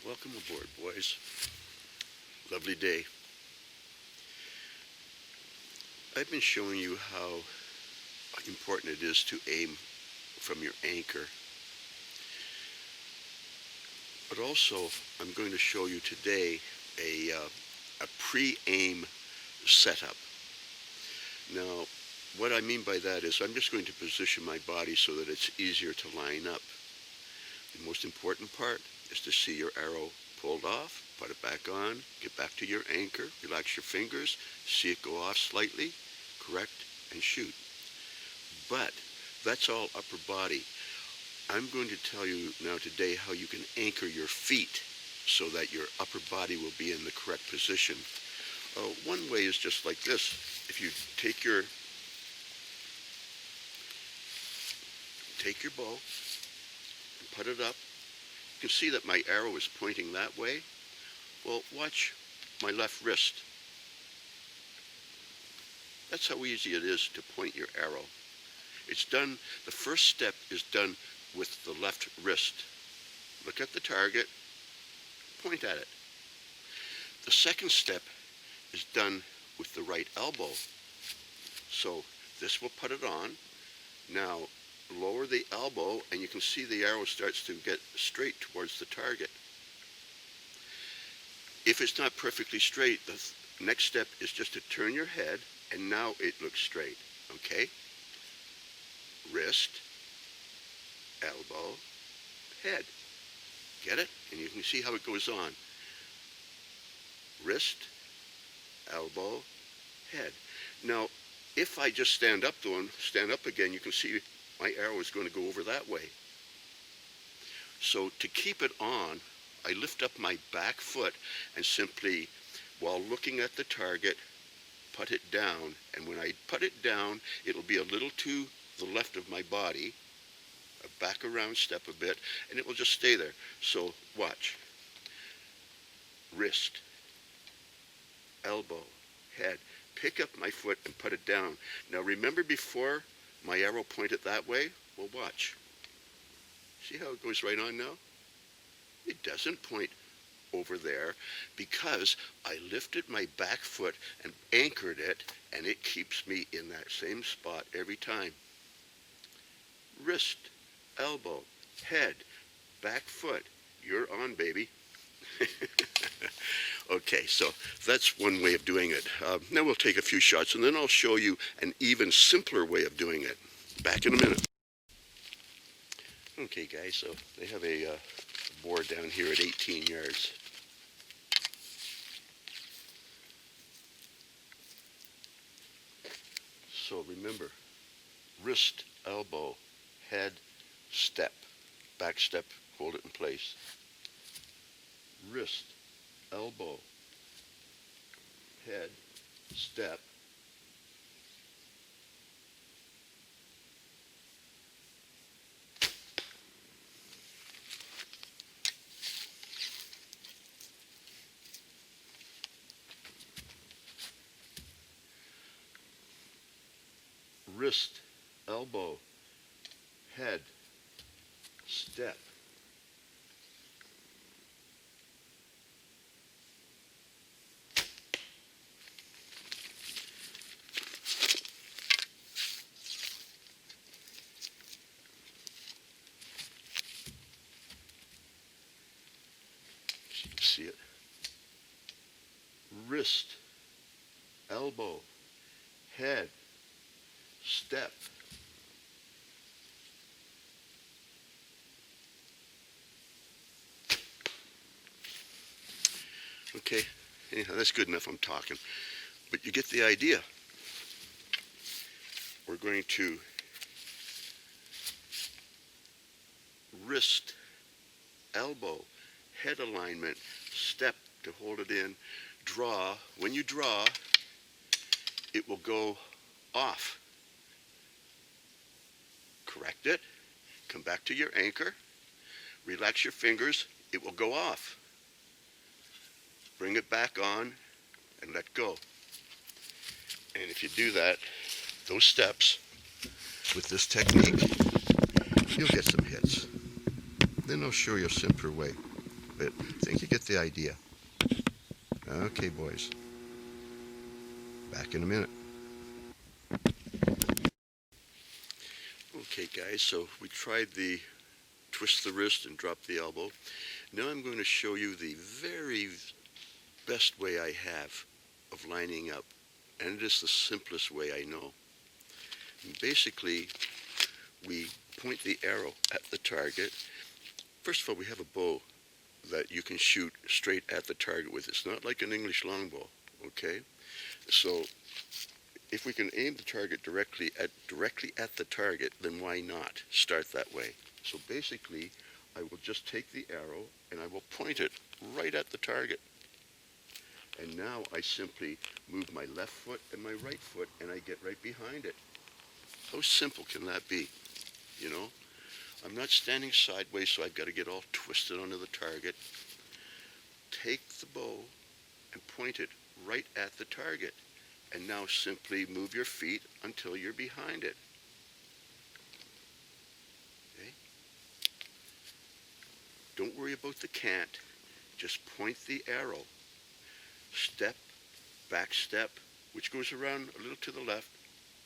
Welcome aboard, boys. Lovely day. I've been showing you how important it is to aim from your anchor. But also, I'm going to show you today a pre-aim setup. Now, what I mean by that is I'm just going to position my body so that it's easier to line up. The most important part is to see your arrow pulled off, put it back on, get back to your anchor, relax your fingers, see it go off slightly, correct, and shoot. But that's all upper body. I'm going to tell you now today how you can anchor your feet so that your upper body will be in the correct position. One way is just like this. If you take your bow and put it up, you can see that my arrow is pointing that way. Well, watch my left wrist. That's how easy it is to point your arrow. It's done, the first step is done with the left wrist. Look at the target, point at it. The second step is done with the right elbow. So this will put it on. Now lower the elbow and you can see the arrow starts to get straight towards the target. If it's not perfectly straight, the next step is just to turn your head and now it looks straight, okay? Wrist, elbow, head. Get it? And you can see how it goes on. Wrist, elbow, head. Now, if I just stand up though and stand up again, you can see my arrow is going to go over that way. So to keep it on, I lift up my back foot and simply, while looking at the target, put it down. And when I put it down, it'll be a little to the left of my body, a back around step a bit, and it will just stay there. So watch. Wrist, elbow, head. Pick up my foot and put it down. Now remember before my arrow pointed that way? Well, watch. See how it goes right on now? It doesn't point over there because I lifted my back foot and anchored it, and it keeps me in that same spot every time. Wrist, elbow, head, back foot. You're on, baby. Okay, so that's one way of doing it. Now we'll take a few shots and then I'll show you an even simpler way of doing it. Back in a minute. Okay guys, so they have a board down here at 18 yards. So remember, wrist, elbow, head, step, back step, hold it in place. Wrist, elbow, head, step, wrist, elbow, head, step. You can see it. Wrist, elbow, head, step. Okay, anyhow, that's good enough. I'm talking. But you get the idea. We're going to wrist, elbow, head alignment, step to hold it in, draw. When you draw, it will go off. Correct it, come back to your anchor, relax your fingers, it will go off. Bring it back on and let go. And if you do that, those steps, with this technique, you'll get some hits. Then I'll show you a simpler way. bit. I think you get the idea. Okay, boys. Back in a minute. Okay, guys, so we tried the twist the wrist and drop the elbow. Now I'm going to show you the very best way I have of lining up, and it is the simplest way I know. And basically, we point the arrow at the target. First of all, we have a bow that you can shoot straight at the target with. It's not like an English longbow, okay? So if we can aim the target directly at the target, then why not start that way? So basically, I will just take the arrow and I will point it right at the target. And now I simply move my left foot and my right foot and I get right behind it. How simple can that be? You know, I'm not standing sideways, so I've got to get all twisted onto the target. Take the bow and point it right at the target. And now simply move your feet until you're behind it. Okay? Don't worry about the cant. Just point the arrow. Step, back step, which goes around a little to the left,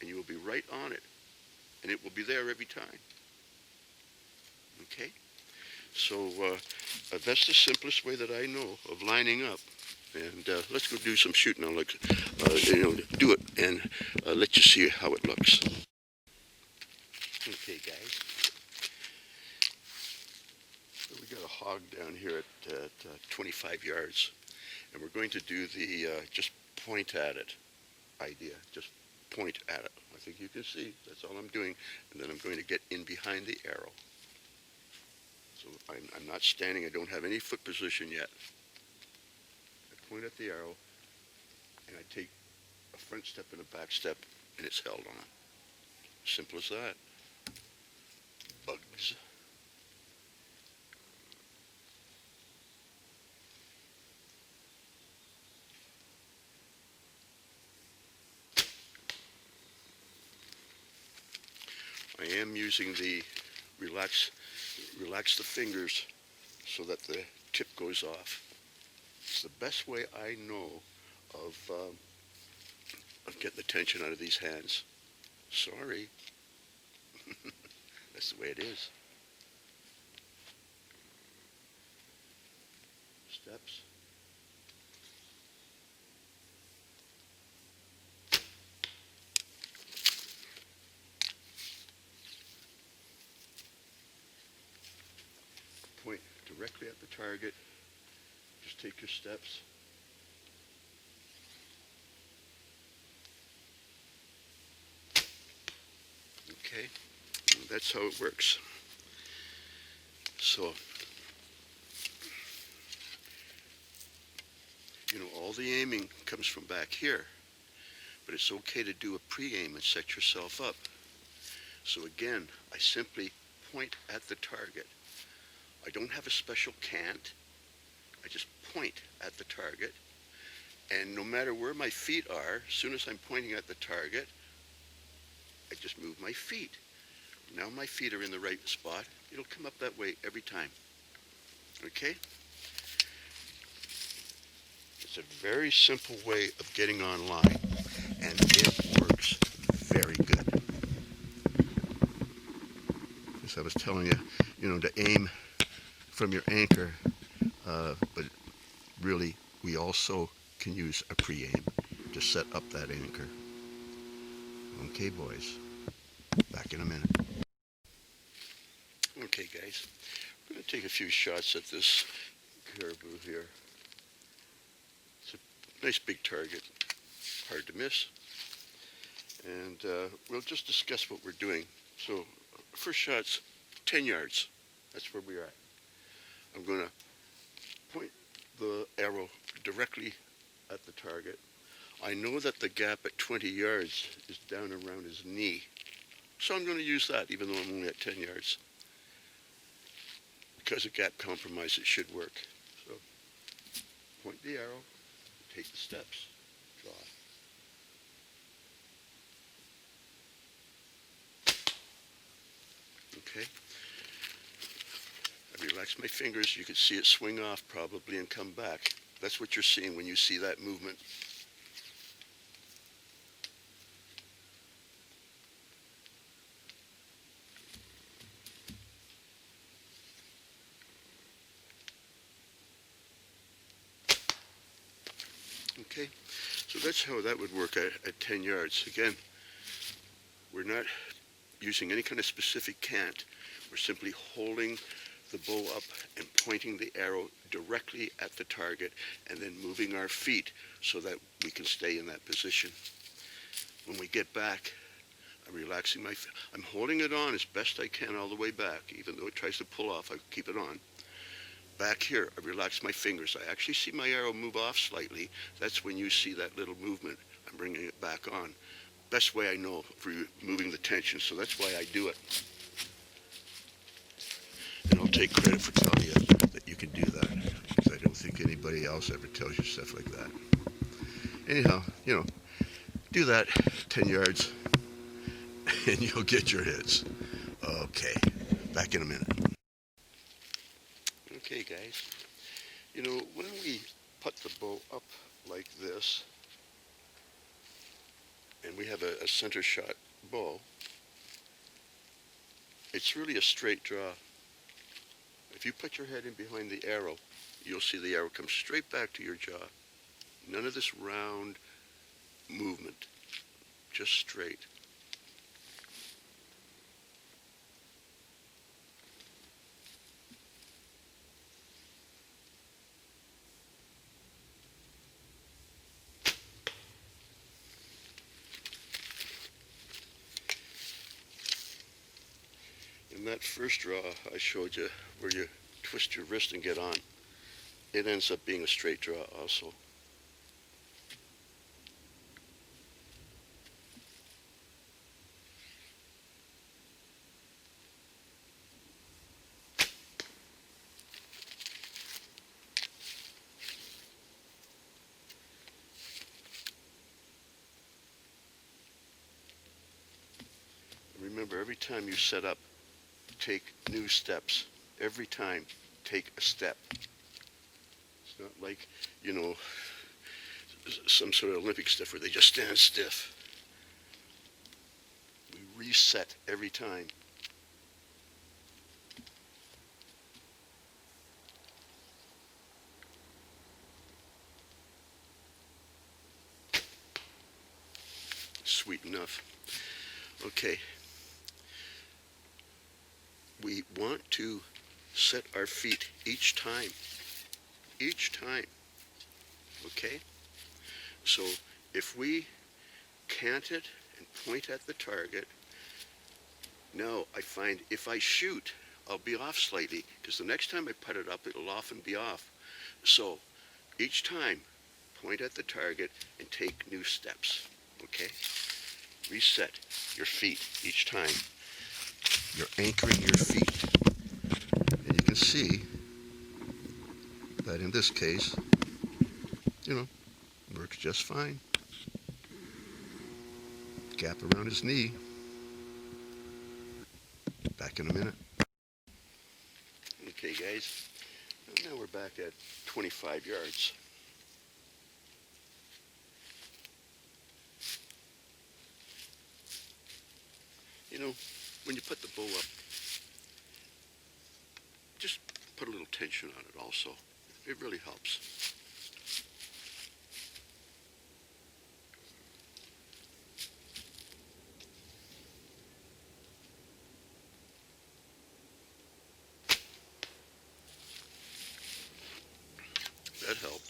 and you will be right on it. And it will be there every time. Okay? So that's the simplest way that I know of lining up. And let's go do some shooting. I'll do it and let you see how it looks. Okay, guys. So we got a hog down here at 25 yards, and we're going to do the just point at it idea. Just point at it. I think you can see. That's all I'm doing. And then I'm going to get in behind the arrow. So I'm not standing. I don't have any foot position yet. I point at the arrow, and I take a front step and a back step, and it's held on. Simple as that. Bugs. I am using the relax the fingers so that the tip goes off. It's the best way I know of getting the tension out of these hands. Sorry. That's the way it is. Steps. Point directly at the target. Just take your steps. Okay, and that's how it works. So, all the aiming comes from back here, but it's okay to do a pre-aim and set yourself up. So again, I simply point at the target. I don't have a special cant. I just point at the target, and no matter where my feet are, as soon as I'm pointing at the target, I just move my feet. Now my feet are in the right spot. It'll come up that way every time. Okay? It's a very simple way of getting online, and it works very good. As I was telling you, to aim from your anchor, but really we also can use a pre-aim to set up that anchor. Okay, boys, back in a minute. Okay, guys, I'm going to take a few shots at this caribou here. It's a nice big target, hard to miss. And we'll just discuss what we're doing. So, first shot's 10 yards. That's where we are at. I'm going to point the arrow directly at the target. I know that the gap at 20 yards is down around his knee. So I'm going to use that, even though I'm only at 10 yards. Because of gap compromise, it should work. So, point the arrow, take the steps, draw. Okay. I relax my fingers. You can see it swing off probably and come back. That's what you're seeing when you see that movement. Okay, so that's how that would work at 10 yards. Again, we're not using any kind of specific cant. We're simply holding the bow up and pointing the arrow directly at the target and then moving our feet so that we can stay in that position. When we get back, I'm relaxing I'm holding it on as best I can all the way back. Even though it tries to pull off, I keep it on. Back here, I relax my fingers. I actually see my arrow move off slightly. That's when you see that little movement. I'm bringing it back on. Best way I know for removing the tension, so that's why I do it. And I'll take credit for telling you that you can do that, because I don't think anybody else ever tells you stuff like that. Anyhow, do that 10 yards, and you'll get your hits. Okay, back in a minute. Okay, guys, when we put the bow up like this, and we have a center shot bow, it's really a straight draw. If you put your head in behind the arrow, you'll see the arrow come straight back to your jaw. None of this round movement, just straight. In that first draw I showed you where you twist your wrist and get on, it ends up being a straight draw also. Remember, every time you set up, take new steps. Every time, take a step. It's not like, some sort of Olympic stuff where they just stand stiff. We reset every time. Sweet enough. Okay. We want to set our feet each time, okay? So if we cant it and point at the target, now I find if I shoot, I'll be off slightly, because the next time I put it up, it'll often be off. So each time, point at the target and take new steps, okay? Reset your feet each time. You're anchoring your feet. And you can see that in this case, works just fine. Gap around his knee. Back in a minute. Okay, guys. Now we're back at 25 yards. When you put the bow up, just put a little tension on it also. It really helps. That helped.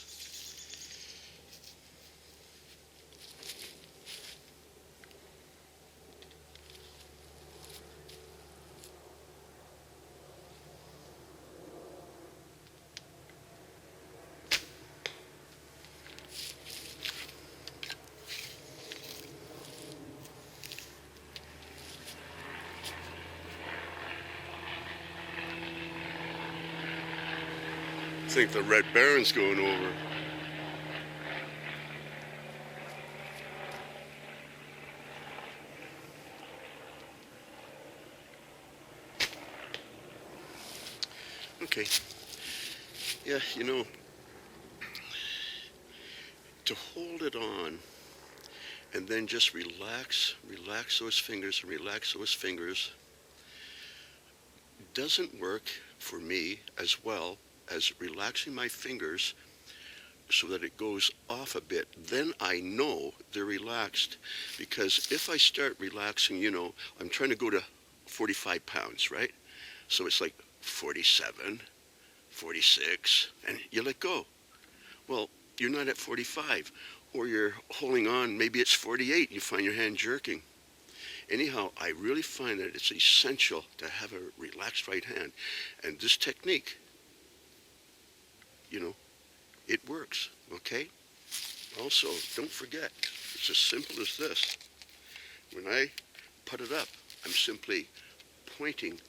I think the Red Baron's going over. Okay. Yeah, you know, to hold it on and then just relax those fingers and relax those fingers doesn't work for me as well as relaxing my fingers so that it goes off a bit. Then I know they're relaxed, because if I start relaxing, I'm trying to go to 45 pounds, right? So it's like 47, 46, and you let go. Well, you're not at 45, or you're holding on, maybe it's 48, you find your hand jerking. Anyhow, I really find that it's essential to have a relaxed right hand. And this technique, you know, it works, okay? Also, don't forget, it's as simple as this. When I put it up, I'm simply pointing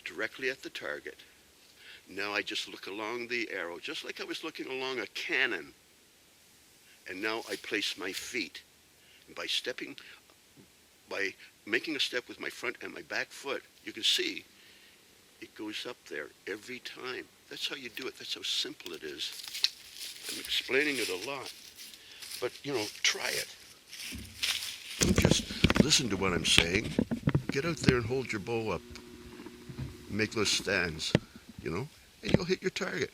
directly at the target. Now I just look along the arrow, just like I was looking along a cannon. And now I place my feet. And by making a step with my front and my back foot, you can see it goes up there every time. That's how you do it. That's how simple it is. I'm explaining it a lot. But, try it. Don't just listen to what I'm saying. Get out there and hold your bow up. Make those stands, and you'll hit your target.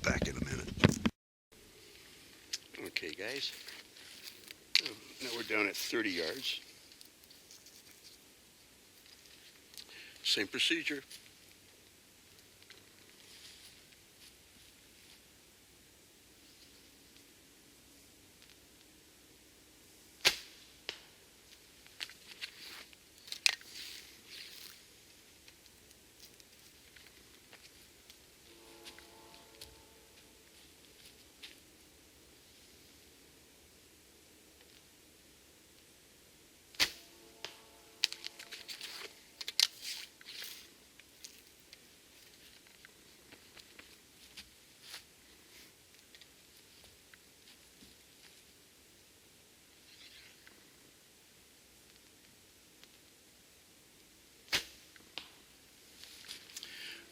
Back in a minute. Okay, guys. Now we're down at 30 yards. Same procedure.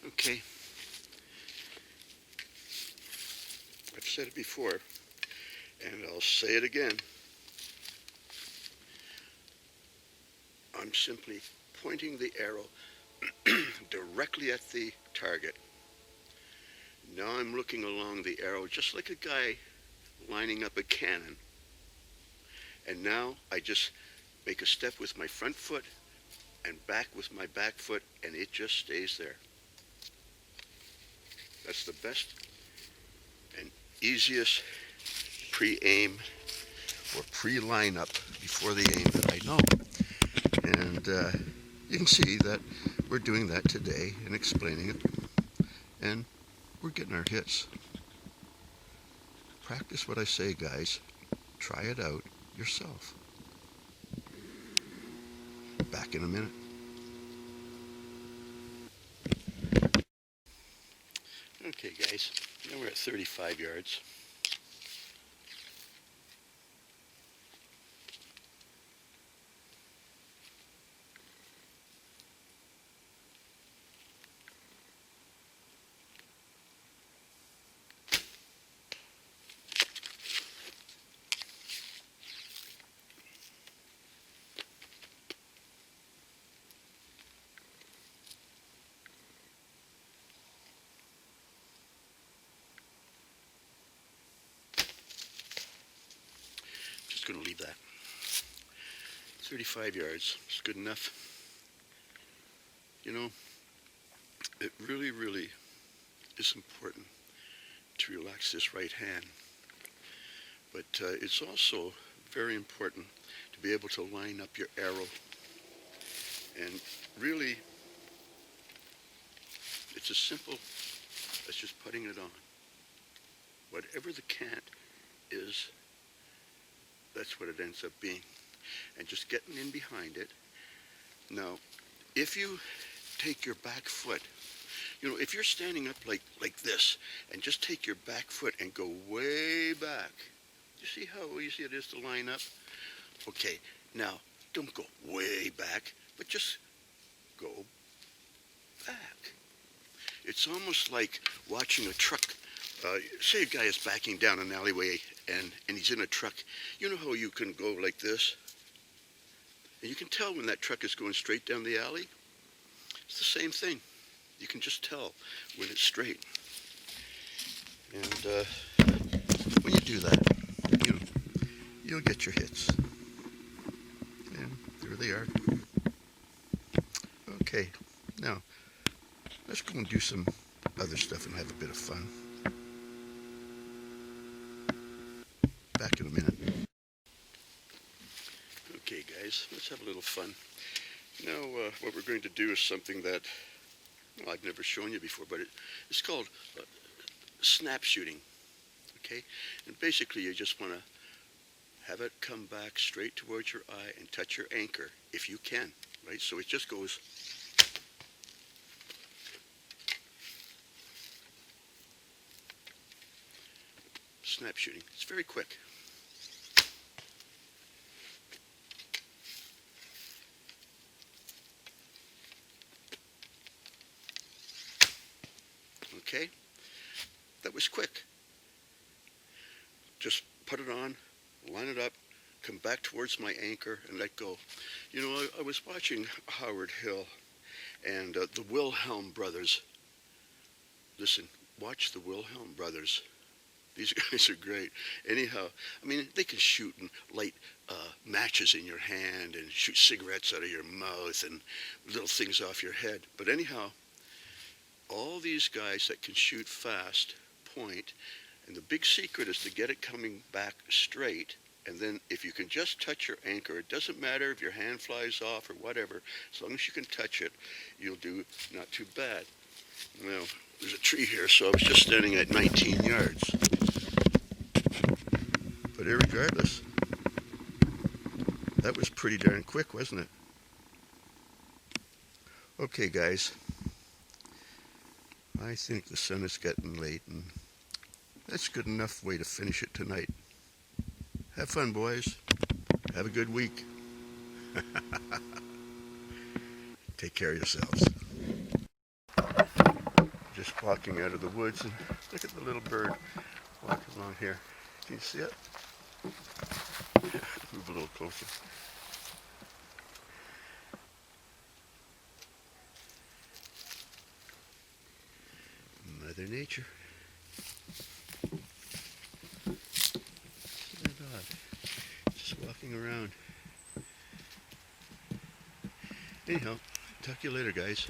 Okay. I've said it before, and I'll say it again. I'm simply pointing the arrow directly at the target. Now I'm looking along the arrow just like a guy lining up a cannon. And now I just make a step with my front foot and back with my back foot, and it just stays there. That's the best and easiest pre-aim or pre-lineup before the aim that I know. And you can see that we're doing that today and explaining it. And we're getting our hits. Practice what I say, guys. Try it out yourself. Back in a minute. Okay, guys. Now we're at 35 yards. Just going to leave that. 35 yards is good enough. It really, really is important to relax this right hand. But it's also very important to be able to line up your arrow. And really, it's as simple as just putting it on. Whatever the cant is, that's what it ends up being. And just getting in behind it. Now, if you take your back foot, if you're standing up like this, and just take your back foot and go way back, you see how easy it is to line up? Okay, now, Don't go way back, but just go back. It's almost like watching a truck. Say a guy is backing down an alleyway and he's in a truck. You know how you can go like this? And you can tell when that truck is going straight down the alley? It's the same thing. You can just tell when it's straight. And when you do that, you'll get your hits. And there they are. Okay, now let's go and do some other stuff and have a bit of fun. Back in a minute. Okay guys, let's have a little fun. Now what we're going to do is something that I've never shown you before, but it's called snap shooting. Okay, and basically you just want to have it come back straight towards your eye and touch your anchor if you can, right? So it just goes snap shooting. It's very quick. Okay, that was quick. Just put it on, line it up, come back towards my anchor and let go. You know, I was watching Howard Hill and the Wilhelm brothers. Listen, watch the Wilhelm brothers. These guys are great. Anyhow, I mean, they can shoot and light matches in your hand and shoot cigarettes out of your mouth and little things off your head. But anyhow, all these guys that can shoot fast point, and the big secret is to get it coming back straight. And then if you can just touch your anchor, it doesn't matter if your hand flies off or whatever, as long as you can touch it, you'll do not too bad. Well, there's a tree here, so I was just standing at 19 yards. But irregardless, that was pretty darn quick, wasn't it? Okay, guys. I think the sun is getting late, and that's good enough way to finish it tonight. Have fun, boys. Have a good week. Take care of yourselves. Just walking out of the woods, and look at the little bird walking along here. Can you see it? Move a little closer. Mother Nature. Isn't that odd? Just walking around. Anyhow, talk to you later, guys.